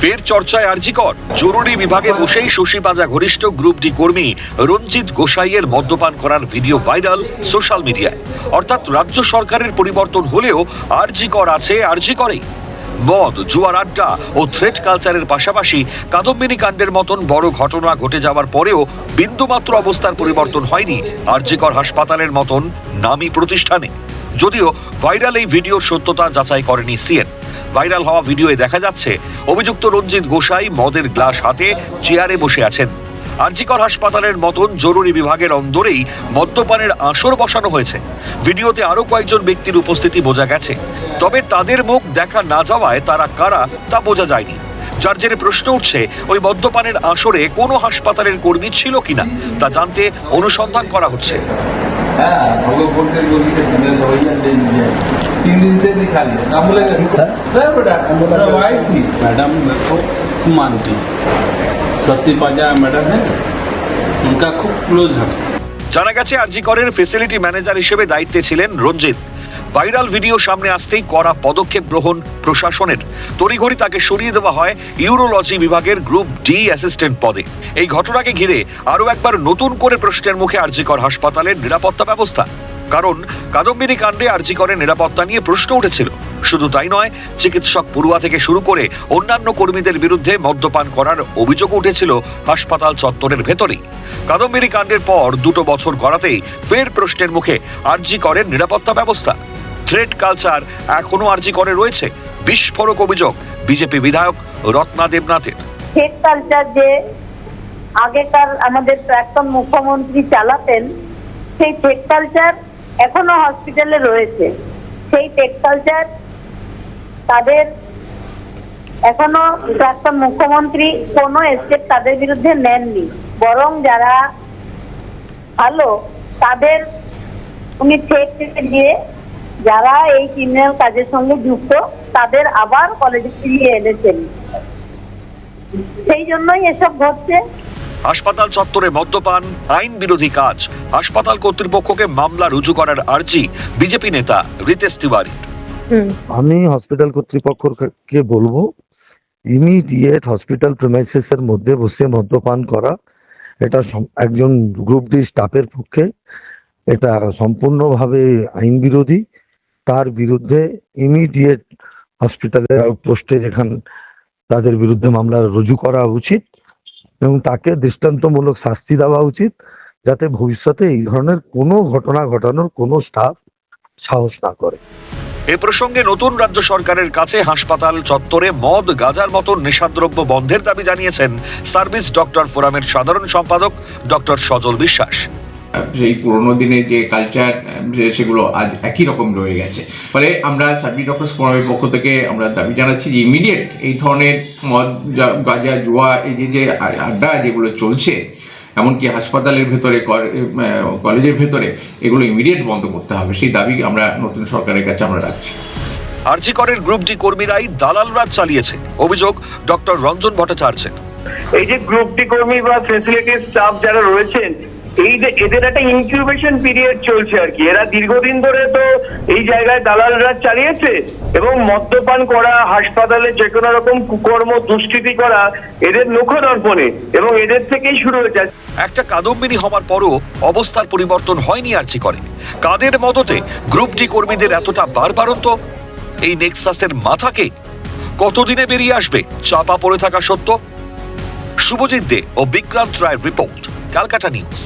ফের চর্চায় আরজি কর। জরুরি বিভাগে বসেই শশী পাজা ঘনিষ্ঠ গ্রুপ ডি কর্মী রঞ্জিত গোসাইয়ের মদ্যপান করার ভিডিও ভাইরাল সোশ্যাল মিডিয়ায়। অর্থাৎ রাজ্য সরকারের পরিবর্তন হলেও আরজি কর আছে আরজি করেই। মদ, জুয়ার আড্ডা ও থ্রেট কালচারের পাশাপাশি কাদম্বিনী কাণ্ডের মতন বড় ঘটনা ঘটে যাওয়ার পরেও বিন্দুমাত্র অবস্থার পরিবর্তন হয়নি আরজি কর হাসপাতালের মতন নামী প্রতিষ্ঠানে। যদিও ভাইরাল এই ভিডিওর সত্যতা যাচাই করেনি সিএন। ভাইরাল হওয়া ভিডিওয়ে দেখা যাচ্ছে অভিযুক্ত রঞ্জিত গোসাই মদের গ্লাস হাতে চেয়ারে বসে আছেন। আরজি কর হাসপাতালের মতন জরুরি বিভাগের অন্দরেই মদ্যপানের আসর বসানো হয়েছে। ভিডিওতে আরো কয়েকজন ব্যক্তির উপস্থিতি বোঝা গেছে, তবে তাদের মুখ দেখা না যাওয়ায় তারা কারা তা বোঝা যায়নি। যার জেরে প্রশ্ন উঠছে ওই মদ্যপানের আসরে কোনো হাসপাতালের কর্মী ছিল কিনা তা জানতে অনুসন্ধান করা হচ্ছে। तीन दिन से नहीं खा लिया ना बोलेगा बेटा मेरा वाइफ थी मैडम मेरे को मानती शशि पाजा मैडम है उनका खूब क्लोज है। জানা গেছে আরজি করের ফ্যাসিলিটি ম্যানেজার হিসেবে দায়িত্বে ছিলেন রঞ্জিত। ভাইরাল ভিডিও সামনে আসতেই কড়া পদক্ষেপ গ্রহণ প্রশাসনের। তড়িঘড়ি তাকে সরিয়ে দেওয়া হয় ইউরোলজি বিভাগের গ্রুপ ডি অ্যাসিস্ট্যান্ট পদে। এই ঘটনাকে ঘিরে আরও একবার নতুন করে প্রশ্নের মুখে আরজি কর হাসপাতালের নিরাপত্তা ব্যবস্থা। কারণ কাদম্বিনী কাণ্ডে আরজি করের নিরাপত্তা নিয়ে প্রশ্ন উঠেছিল। শুধু তাই নয়, চিকিৎসক পড়ুয়া থেকে শুরু করে অন্যান্য কর্মীদের বিরুদ্ধে মদ্যপান করার অভিযোগ উঠেছিল হাসপাতাল চত্বরের ভেতরেই। কাদম্বিনী কাণ্ডের পর 2 বছর গড়াতেই ফের প্রশ্নের মুখে আরজি করের নিরাপত্তা ব্যবস্থা। থ্রেট কালচার এখনো আরজি করে রয়েছে। বিস্ফোরক অভিযোগ বিজেপি বিধায়ক রত্না দেবনাথের। থ্রেট কালচার যে আগেকার আমাদের প্রাক্তন মুখ্যমন্ত্রী চালাতেন, সেই থ্রেট কালচার এখনো হসপিটালে রয়েছে। সেই থ্রেট কালচার তাদের এখনো প্রাক্তন মুখ্যমন্ত্রী কোনো স্টেপ তাদের বিরুদ্ধে নেননি, বরং যারা ভালো তাদের উনি থ্রেট দিয়ে যারা এই ক্রিমিনাল কাজের সঙ্গে যুক্ত তাদের আবার কলেজে ফিরিয়ে এনেছেন। সেই জন্যই এসব ঘটছে। হাসপাতাল চত্বরে মদ্যপান আইন বিরোধী কাজ। হাসপাতাল কর্তৃপক্ষকে মামলা রুজু করার আর্জি বিজেপি নেতা রিতেশ তিওয়ারি। আমি হসপিটাল কর্তৃপক্ষকে বলবো ইমিডিয়েট হসপিটাল প্রিমাইসেসের মধ্যে বসে মদ্যপান করা এটা একজন গ্রুপ ডি স্টাফের পক্ষে এটা সম্পূর্ণভাবে আইন বিরোধী। তার বিরুদ্ধে ইমিডিয়েট হসপিটালের আউটপোস্টে যেখানে তাদের বিরুদ্ধে মামলা রুজু করা উচিত এবং তাকে দৃষ্টান্তমূলক শাস্তি দেওয়া উচিত, যাতে ভবিষ্যতে এই ধরনের কোনো ঘটনা ঘটানোর কোনো স্টাফ সাহস না করে। এ প্রসঙ্গে নতুন রাজ্য সরকারের কাছে হাসপাতাল চত্বরে মদ, গাঁজার মতো নেশাদ্রব্য বন্ধের দাবি জানিয়েছেন সার্ভিস ডক্টর ফোরামের সাধারণ সম্পাদক ডক্টর সজল বিশ্বাস। সেই পুরোনো দিনে যে কালচার সেগুলো আজ একই রকম রয়ে গেছে। ফলে আমরা সার্ভিস ডক্টর ফোরামের পক্ষ থেকে আমরা দাবি জানাচ্ছি যে ইমিডিয়েট এই ধরনের মদ, গাঁজা, জুয়া, এই যে আড্ডা যেগুলো চলছে, এমনকি হাসপাতালের ভেতরে, কলেজের ভেতরে, এগুলো ইমিডিয়েট বন্ধ করতে হবে। সেই দাবি আমরা নতুন সরকারের কাছে আমরা রাখছি। আরজি করের গ্রুপ ডি কর্মীরাই দালাল রাজ চালিয়েছে, অভিযোগ ডক্টর রঞ্জন ভট্টাচার্যের। এই যে গ্রুপ ডি কর্মী বা ফ্যাসিলিটি স্টাফ যারা রয়েছেন, এই যে এদের একটা ইনকিউবেশন পিরিয়ড চলছে আর কি। এরা দীর্ঘদিন ধরে তো এই জায়গায় দালাল রাজ চালিয়েছে এবং মদ্যপান করা, হাসপাতালে যে কোনো রকম কুকর্ম, দুষ্কৃতি করা এদের মুখদর্পণে এবং এদের থেকেই শুরু হয়েছে। একটা কাদম্বিনী হওয়ার পরও অবস্থার পরিবর্তন হয়নি আরজি করে। কাদের মদতে গ্রুপ ডি কর্মীদের এতটা বারবারন্ত? এই নেক্সাসের মাথাকে কতদিনে বেরিয়ে আসবে চাপা পড়ে থাকা সত্য? শুভজিৎ দে ও বিক্রান্ত রায়ের রিপোর্ট, ক্যালকাটা নিউজ।